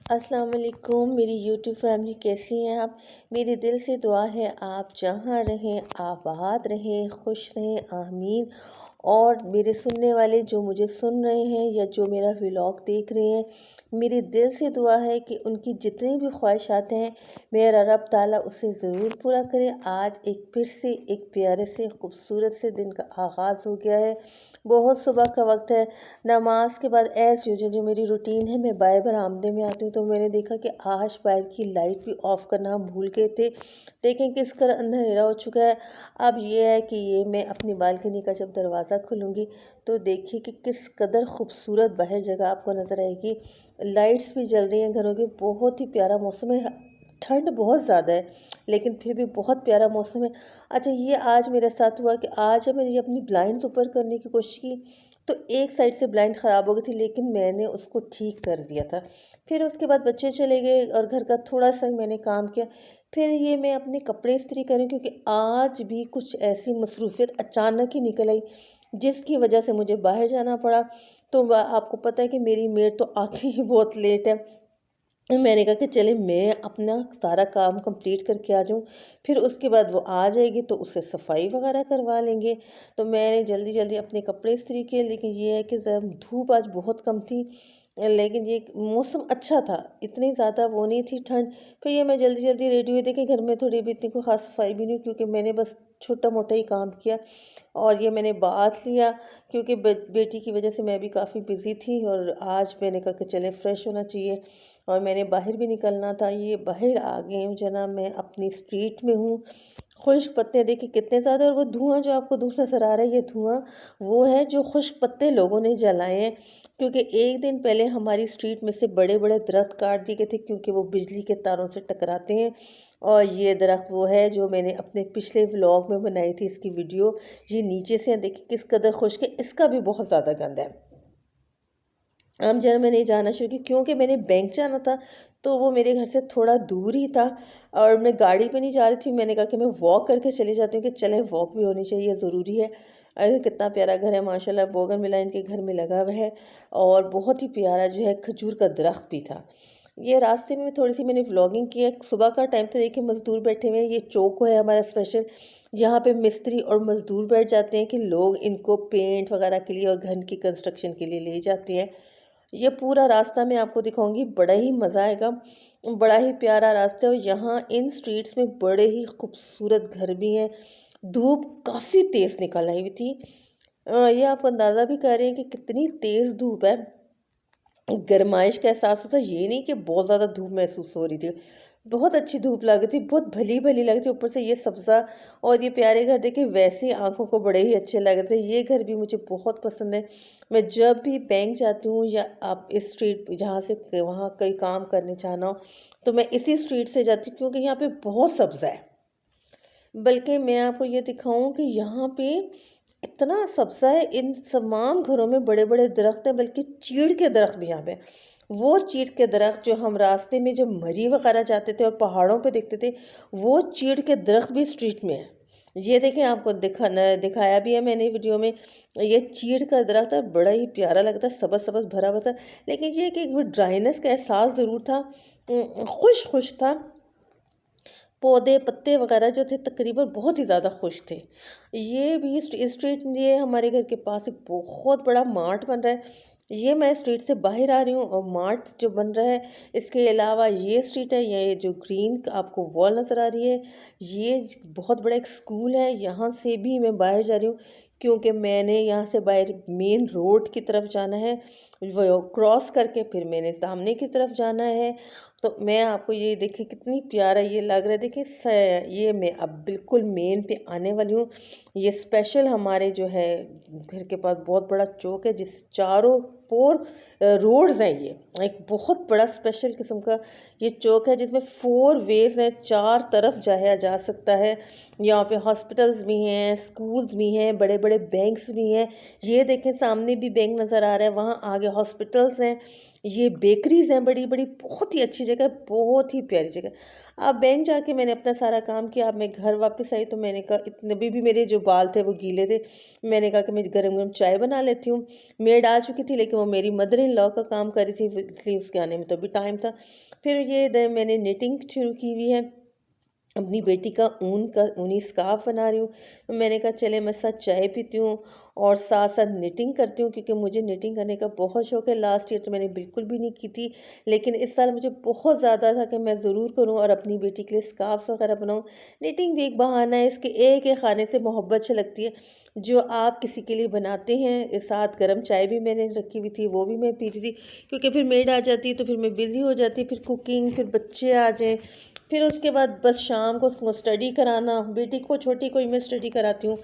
अस्सलाम वालेकुम मेरी यूट्यूब फैमिली, कैसी हैं आप। मेरे दिल से दुआ है आप जहाँ रहें आबाद रहें, खुश रहें, आमीन। और मेरे सुनने वाले जो मुझे सुन रहे हैं या जो मेरा व्लॉग देख रहे हैं, मेरे दिल से दुआ है कि उनकी जितनी भी ख्वाहिशात हैं मेरा रब ताला उसे ज़रूर पूरा करे। आज एक फिर से एक प्यारे से खूबसूरत से दिन का आगाज़ हो गया है। बहुत सुबह का वक्त है। नमाज के बाद एज़ यूजुअल जो मेरी रूटीन है, मैं बाहर बरामदे में आती हूँ तो मैंने देखा कि आज बाहर की लाइट भी ऑफ़ करना हम भूल गए थे। देखें किस तरह अंधेरा हो चुका है। अब ये है कि ये मैं अपनी बालकनी का जब दरवाज़ा खोलूँगी तो देखिए कि किस कदर खूबसूरत बाहर जगह आपको नज़र आएगी। लाइट्स भी जल रही हैं घरों की। बहुत ही प्यारा मौसम है। ठंड बहुत ज़्यादा है लेकिन फिर भी बहुत प्यारा मौसम है। अच्छा, ये आज मेरे साथ हुआ कि आज जब मैंने अपनी ब्लाइंड्स ऊपर करने की कोशिश की तो एक साइड से ब्लाइंड ख़राब हो गई थी, लेकिन मैंने उसको ठीक कर दिया था। फिर उसके बाद बच्चे चले गए और घर का थोड़ा सा मैंने काम किया। फिर ये मैं अपने कपड़े इस्त्री करूँ क्योंकि आज भी कुछ ऐसी मसरूफ़ियत अचानक ही निकल आई जिसकी वजह से मुझे बाहर जाना पड़ा। तो आपको पता है कि मेरी मेड तो आती ही बहुत लेट है। मैंने कहा कि चले मैं अपना सारा काम कंप्लीट करके आ जाऊँ, फिर उसके बाद वो आ जाएगी तो उससे सफाई वगैरह करवा लेंगे। तो मैंने जल्दी जल्दी अपने कपड़े इस्त्री किए, लेकिन ये है कि धूप आज बहुत कम थी, लेकिन ये मौसम अच्छा था, इतनी ज़्यादा वो नहीं थी ठंड। फिर ये मैं जल्दी जल्दी रेडी हुई। देखिए घर में थोड़ी भी इतनी कोई ख़ास सफाई भी नहीं, क्योंकि मैंने बस छोटा मोटा ही काम किया। और ये मैंने बाथ लिया क्योंकि बेटी की वजह से मैं भी काफ़ी बिज़ी थी और आज मैंने कहा कि चले फ्रेश होना चाहिए। और मैंने बाहर भी निकलना था। ये बाहर आ गई हूँ जना, मैं अपनी स्ट्रीट में हूँ। खुश्क पत्ते देखिए कितने ज़्यादा, और वो धुआं जो आपको दूर नज़र आ रहा है, ये धुआं वो है जो खुश्क पत्ते लोगों ने जलाए हैं। क्योंकि एक दिन पहले हमारी स्ट्रीट में से बड़े बड़े दरख्त काट दिए गए थे क्योंकि वो बिजली के तारों से टकराते हैं। और ये दरख्त वो है जो मैंने अपने पिछले व्लॉग में बनाई थी इसकी वीडियो। ये नीचे से देखिए किस कदर खुश्क है, इसका भी बहुत ज़्यादा गंद है। अब जरा मैंने जाना शुरू किया क्योंकि मैंने बैंक जाना था, तो वो मेरे घर से थोड़ा दूर ही था और मैं गाड़ी पे नहीं जा रही थी। मैंने कहा कि मैं वॉक करके चली जाती हूँ कि चलें वॉक भी होनी चाहिए, ज़रूरी है। अरे कितना प्यारा घर है माशाल्लाह, बोगनविला इनके घर में लगा हुआ है। और बहुत ही प्यारा जो है खजूर का दरख्त भी था। ये रास्ते में थोड़ी सी मैंने व्लॉगिंग की है। सुबह का टाइम था, देखिए मज़दूर बैठे हुए हैं। ये चौक है हमारा स्पेशल, जहाँ पे मिस्त्री और मज़दूर बैठ जाते हैं कि लोग इनको पेंट वगैरह के लिए और घर की कंस्ट्रक्शन के लिए ले जाते हैं। ये पूरा रास्ता मैं आपको दिखाऊंगी, बड़ा ही मज़ा आएगा। बड़ा ही प्यारा रास्ता है और यहाँ इन स्ट्रीट्स में बड़े ही खूबसूरत घर भी हैं। धूप काफ़ी तेज़ निकल आई हुई थी। ये आप अंदाज़ा भी कर रहे हैं कि कितनी तेज़ धूप है। गरमाइश का एहसास होता है, ये नहीं कि बहुत ज़्यादा धूप महसूस हो रही थी। बहुत अच्छी धूप लग रही थी, बहुत भली भली लग रही थी। ऊपर से ये सब्ज़ा और ये प्यारे घर देखे वैसे ही आंखों को बड़े ही अच्छे लग रहे थे। ये घर भी मुझे बहुत पसंद है। मैं जब भी बैंक जाती हूँ या आप इस स्ट्रीट जहाँ से वहाँ कहीं काम करने जाना हो तो मैं इसी स्ट्रीट से जाती हूँ क्योंकि यहाँ पे बहुत सब्ज़ा है। बल्कि मैं आपको ये दिखाऊं कि यहाँ पे इतना सब्ज़ा है, इन तमाम घरों में बड़े बड़े दरख्त हैं, बल्कि चीड़ के दरख्त भी यहाँ पे। वो चीड़ के दरख्त जो हम रास्ते में जब मरी वगैरह जाते थे और पहाड़ों पे देखते थे, वो चीड़ के दरख्त भी स्ट्रीट में है। ये देखें, आपको दिखाया भी है मैंने वीडियो में। ये चीड़ का दरख्त है, बड़ा ही प्यारा लगता है, सबज सबज भरा हुआ था। लेकिन ये कि एक ड्राइनेस का एहसास ज़रूर था। खुश खुश था। पौधे पत्ते वगैरह जो थे तकरीबन बहुत ही ज़्यादा खुश थे। ये भी स्ट्रीट, ये हमारे घर के पास एक बहुत बड़ा मार्ट बन रहा है। ये मैं स्ट्रीट से बाहर आ रही हूँ और मार्ट जो बन रहा है, इसके अलावा ये स्ट्रीट है, ये जो ग्रीन आपको वॉल नज़र आ रही है, ये बहुत बड़ा एक स्कूल है। यहाँ से भी मैं बाहर जा रही हूँ क्योंकि मैंने यहाँ से बाहर मेन रोड की तरफ जाना है। वो क्रॉस करके फिर मैंने सामने की तरफ जाना है। तो मैं आपको ये देखिए कितनी प्यारा ये लग रहा है। देखिए ये मैं अब बिल्कुल मेन पे आने वाली हूँ। ये स्पेशल हमारे जो है घर के पास बहुत बड़ा चौक है जिस चारों फोर रोड्स हैं। ये एक बहुत बड़ा स्पेशल किस्म का ये चौक है जिसमें फोर वेज हैं, चार तरफ जाया जा सकता है। यहाँ पे हॉस्पिटल्स भी हैं, स्कूल्स भी हैं, बड़े बड़े बैंक्स भी हैं। ये देखें सामने भी बैंक नज़र आ रहा है, वहाँ आगे हॉस्पिटल्स हैं, ये बेकरीज़ हैं बड़ी बड़ी, बहुत ही अच्छी जगह, बहुत ही प्यारी जगह। अब बैंक जाके मैंने अपना सारा काम किया। अब मैं घर वापस आई तो मैंने कहा, इतने भी मेरे जो बाल थे वो गीले थे, मैंने कहा कि मैं गरम गरम चाय बना लेती हूँ। मेड आ चुकी थी लेकिन वो मेरी मदर इन लॉ का काम कर रही थी, इसलिए उसके आने में तो अभी टाइम था। फिर मैंने निटिंग शुरू की हुई है, अपनी बेटी का ऊनी स्कार्फ बना रही हूँ। तो मैंने कहा चले मैं साथ चाय पीती हूँ और साथ साथ निटिंग करती हूँ, क्योंकि मुझे निटिंग करने का बहुत शौक है। लास्ट ईयर तो मैंने बिल्कुल भी नहीं की थी, लेकिन इस साल मुझे बहुत ज़्यादा था कि मैं ज़रूर करूँ और अपनी बेटी के लिए स्कार्फ्स वगैरह बनाऊँ। निटिंग भी एक बहाना है, इसके एक एक खाने से मोहब्बत से लगती है जो आप किसी के लिए बनाते हैं। इस साथ गर्म चाय भी मैंने रखी हुई थी, वो भी मैं पी रही थी, क्योंकि फिर मेड आ जाती है तो फिर मैं बिज़ी हो जाती, फिर कुकिंग, फिर बच्चे आ जाएँ, फिर उसके बाद बस शाम को उसको स्टडी कराना। बेटी को, छोटी को ही मैं स्टडी कराती हूँ,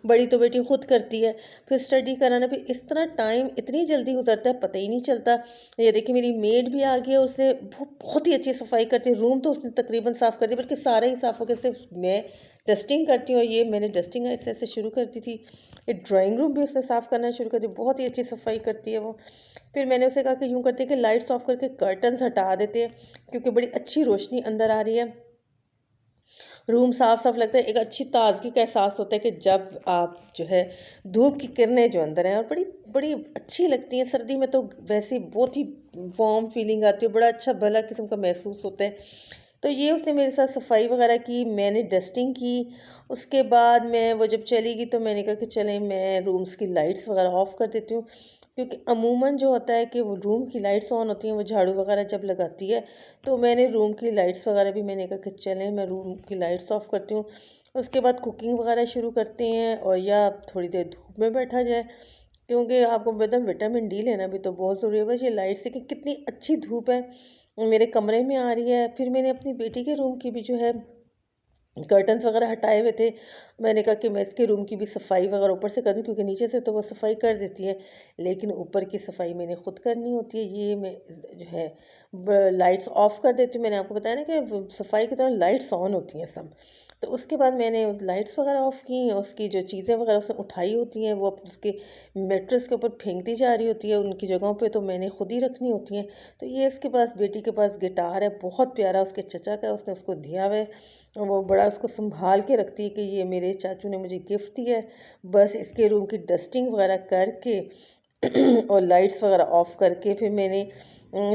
बड़ी तो बेटी खुद करती है। फिर स्टडी कराना, फिर इस तरह टाइम इतनी जल्दी गुजरता है पता ही नहीं चलता। ये देखिए मेरी मेड भी आ गई है, उसने बहुत ही अच्छी सफाई करती है। रूम तो उसने तकरीबन साफ़ कर दिया, बल्कि सारे ही साफ़ हो गए, सिर्फ मैं डस्टिंग करती हूँ। ये मैंने डस्टिंग ऐसे ऐसे शुरू कर दी थी। ये ड्राइंग रूम भी उसने साफ़ करना शुरू कर दिया, बहुत ही अच्छी सफाई करती है वो। फिर मैंने उसे कहा कि यूँ करते हैं कि लाइट्स ऑफ करके कर्टन्स हटा देते हैं, क्योंकि बड़ी अच्छी रोशनी अंदर आ रही है, रूम साफ साफ लगता है। एक अच्छी ताजगी का एहसास होता है कि जब आप जो है धूप की किरणें जो अंदर हैं, और बड़ी बड़ी अच्छी लगती हैं। सर्दी में तो वैसे ही बहुत ही वार्म फीलिंग आती है, बड़ा अच्छा भला किस्म का महसूस होता है। तो ये उसने मेरे साथ सफाई वगैरह की, मैंने डस्टिंग की। उसके बाद मैं वो जब चली गई तो मैंने कहा कि चलें मैं रूम्स की लाइट्स वगैरह ऑफ़ कर देती हूँ, क्योंकि अमूमन जो होता है कि वो रूम की लाइट्स ऑन होती हैं वो झाड़ू वगैरह जब लगाती है। तो मैंने रूम की लाइट्स वगैरह भी, मैंने कहा कि चलें मैं रूम की लाइट्स ऑफ़ करती हूँ। उसके बाद कुकिंग वगैरह शुरू करते हैं, और या थोड़ी देर धूप में बैठा जाए, क्योंकि आपको पता है विटामिन डी लेना भी तो बहुत ज़रूरी है। बस ये लाइट से कि कितनी अच्छी धूप है मेरे कमरे में आ रही है। फिर मैंने अपनी बेटी के रूम की भी जो है कर्टन्स वगैरह हटाए हुए थे। मैंने कहा कि मैं इसके रूम की भी सफाई वगैरह ऊपर से कर दूँ, क्योंकि नीचे से तो वो सफाई कर देती है, लेकिन ऊपर की सफाई मैंने खुद करनी होती है। ये मैं जो है लाइट्स ऑफ कर देती हूँ। मैंने आपको बताया ना कि सफाई की तरह लाइट्स ऑन होती हैं सब। तो उसके बाद मैंने उस लाइट्स वगैरह ऑफ़ की, उसकी जो चीज़ें वगैरह उसने उठाई होती हैं वो उसके मेट्रेस के ऊपर फेंकती जा रही होती है, उनकी जगहों पे तो मैंने खुद ही रखनी होती हैं। तो ये इसके पास, बेटी के पास गिटार है बहुत प्यारा, उसके चचा का, उसने उसको दिया हुआ है। वो बड़ा उसको संभाल के रखती है कि ये मेरे चाचू ने मुझे गिफ्ट दिया है। बस इसके रूम की डस्टिंग वगैरह करके और लाइट्स वगैरह ऑफ़ करके फिर मैंने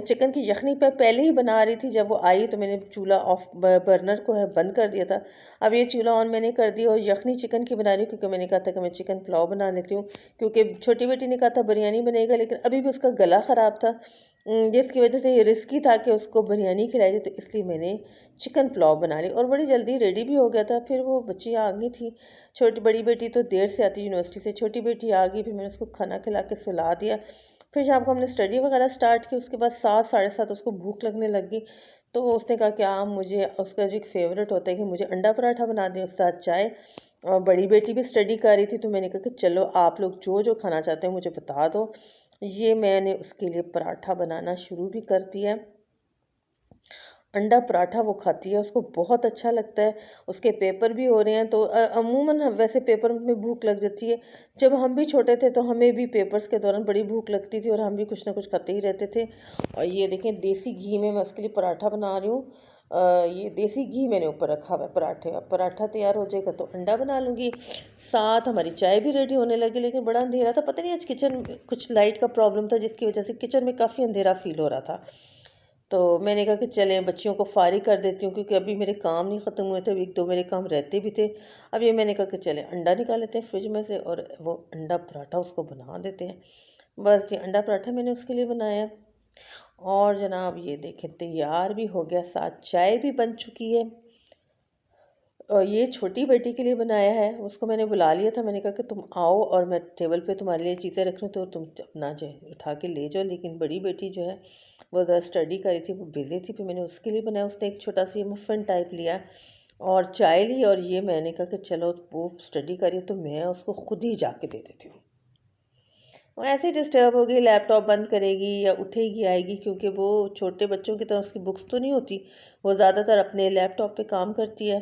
चिकन की यखनी पे पहले ही बना रही थी। जब वो आई तो मैंने चूल्हा ऑफ बर्नर को है बंद कर दिया था। अब ये चूल्हा ऑन मैंने कर दिया और यखनी चिकन की बना रही हूँ, क्योंकि मैंने कहा था कि मैं चिकन पुलाव बना लेती हूँ, क्योंकि छोटी बेटी ने कहा था बिरयानी बनेगा, लेकिन अभी भी उसका गला ख़राब था, जिसकी वजह से ये रिस्की था कि उसको बिरयानी खिलाई जाए। तो इसलिए मैंने चिकन पुलाव बना ली और बड़ी जल्दी रेडी भी हो गया था। फिर वो बच्ची आ गई थी, छोटी बड़ी बेटी तो देर से आती यूनिवर्सिटी से, छोटी बेटी आ गई, फिर मैंने उसको खाना खिला के सुला दिया। फिर शाम को हमने स्टडी वगैरह स्टार्ट की। उसके बाद 7 साढ़े 7 उसको भूख लगने लगी, तो उसने कहा कि आप मुझे, उसका जो एक फ़ेवरेट होता है कि मुझे अंडा पराठा बना दें उस साथ चाय। और बड़ी बेटी भी स्टडी कर रही थी, तो मैंने कहा कि चलो आप लोग जो जो खाना चाहते हो मुझे बता दो। ये मैंने उसके लिए पराठा बनाना शुरू भी कर दिया। अंडा पराठा वो खाती है, उसको बहुत अच्छा लगता है। उसके पेपर भी हो रहे हैं, तो अमूमन वैसे पेपर में भूख लग जाती है। जब हम भी छोटे थे तो हमें भी पेपर्स के दौरान बड़ी भूख लगती थी और हम भी कुछ ना कुछ खाते ही रहते थे। और ये देखें देसी घी में मैं उसके लिए पराठा बना रही हूँ। ये देसी घी मैंने ऊपर रखा हुआ है पराठे। अब पराठा तैयार हो जाएगा तो अंडा बना लूँगी। साथ हमारी चाय भी रेडी होने लगी, लेकिन बड़ा अंधेरा था, पता नहीं आज किचन में कुछ लाइट का प्रॉब्लम था, जिसकी वजह से किचन में काफ़ी अंधेरा फील हो रहा था। तो मैंने कहा कि चलें बच्चियों को फारिग कर देती हूँ, क्योंकि अभी मेरे काम नहीं ख़त्म हुए थे, एक दो मेरे काम रहते भी थे। अब ये मैंने कहा कि चलें अंडा निकाल लेते हैं फ्रिज में से और वो अंडा पराठा उसको बना देते हैं। बस जी अंडा पराठा मैंने उसके लिए बनाया। और जनाब ये देखें तैयार भी हो गया, साथ चाय भी बन चुकी है। और ये छोटी बेटी के लिए बनाया है, उसको मैंने बुला लिया था, मैंने कहा कि तुम आओ और मैं टेबल पे तुम्हारे लिए चीज़ें रख लूँ तो तुम अपना जो है उठा के ले जाओ। लेकिन बड़ी बेटी जो है वो ज़रा स्टडी कर रही थी, वो बिज़ी थी, फिर मैंने उसके लिए बनाया। उसने एक छोटा सा मफ़िन टाइप लिया और चाय ली, और ये मैंने कहा कि चलो वो स्टडी करिए तो मैं उसको खुद ही जाके दे देती हूँ। वो ऐसे ही डिस्टर्ब होगी, लैपटॉप बंद करेगी या उठेगी आएगी, क्योंकि वो छोटे बच्चों की तरह उसकी बुक्स तो नहीं होती, वो ज़्यादातर अपने लैपटॉप पे काम करती है।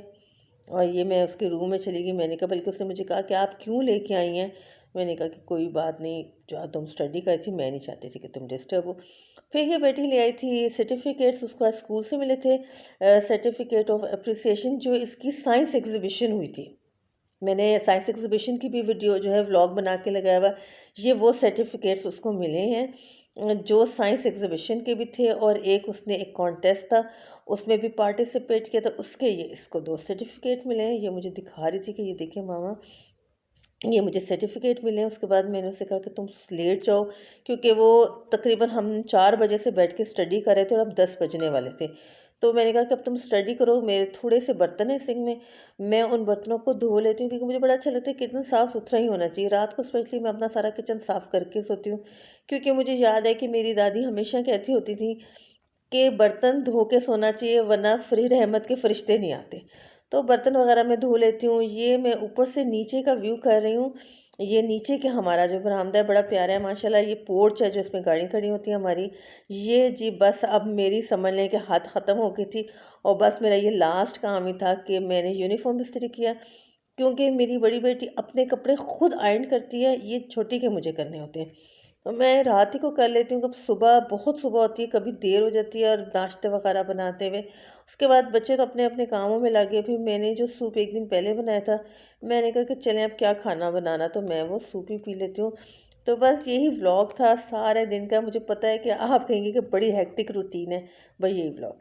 और ये मैं उसके रूम में चली गई। मैंने कहा, बल्कि उसने मुझे कहा कि आप क्यों लेके आई हैं। मैंने कहा कि कोई बात नहीं, जो तुम स्टडी कर थी, मैं नहीं चाहती थी कि तुम डिस्टर्ब हो। फिर ये बेटी ले आई थी सर्टिफिकेट्स, उसको आज स्कूल से मिले थे, सर्टिफिकेट ऑफ अप्रिसिएशन, जो इसकी साइंस एग्जीबिशन हुई थी। मैंने साइंस एग्जीबिशन की भी वीडियो जो है व्लॉग बना के लगाया हुआ। ये वो सर्टिफिकेट्स उसको मिले हैं जो साइंस एग्जीबिशन के भी थे, और एक उसने एक कॉन्टेस्ट था उसमें भी पार्टिसिपेट किया था, उसके ये इसको 2 सर्टिफिकेट मिले हैं। ये मुझे दिखा रही थी कि ये देखिए मामा, ये मुझे सर्टिफिकेट मिले हैं। उसके बाद मैंने उससे कहा कि तुम लेट जाओ, क्योंकि वो तकरीबन हम 4 बजे से बैठ के स्टडी कर रहे थे और अब 10 बजने वाले थे। तो मैंने कहा कि अब तुम स्टडी करो, मेरे थोड़े से बर्तन हैं सिंक में, मैं उन बर्तनों को धो लेती हूँ, क्योंकि मुझे बड़ा अच्छा लगता है किचन साफ़ सुथरा ही होना चाहिए। रात को स्पेशली मैं अपना सारा किचन साफ़ करके सोती हूँ, क्योंकि मुझे याद है कि मेरी दादी हमेशा कहती होती थी कि बर्तन धो के सोना चाहिए, वरना फ्री रहमत के फरिश्ते नहीं आते। तो बर्तन वगैरह मैं धो लेती हूँ। ये मैं ऊपर से नीचे का व्यू कर रही हूँ। ये नीचे के हमारा जो बरामदा है बड़ा प्यारा है माशाल्लाह। ये पोर्च है जो इसमें गाड़ी खड़ी होती है हमारी। ये जी बस अब मेरी समझ लें कि हद ख़त्म हो गई थी, और बस मेरा ये लास्ट काम ही था कि मैंने यूनिफॉर्म इस्त्री किया, क्योंकि मेरी बड़ी बेटी अपने कपड़े खुद आयरन करती है, ये छोटी के मुझे करने होते हैं। तो मैं रात ही को कर लेती हूँ, कब सुबह बहुत सुबह होती है, कभी देर हो जाती है और नाश्ते वगैरह बनाते हुए। उसके बाद बच्चे तो अपने अपने कामों में लगे। फिर मैंने जो सूप एक दिन पहले बनाया था, मैंने कहा कि चलें अब क्या खाना बनाना, तो मैं वो सूप ही पी लेती हूँ। तो बस यही व्लॉग था सारे दिन का। मुझे पता है कि आप कहेंगे कि बड़ी हेक्टिक रूटीन है, बस यही व्लॉग है।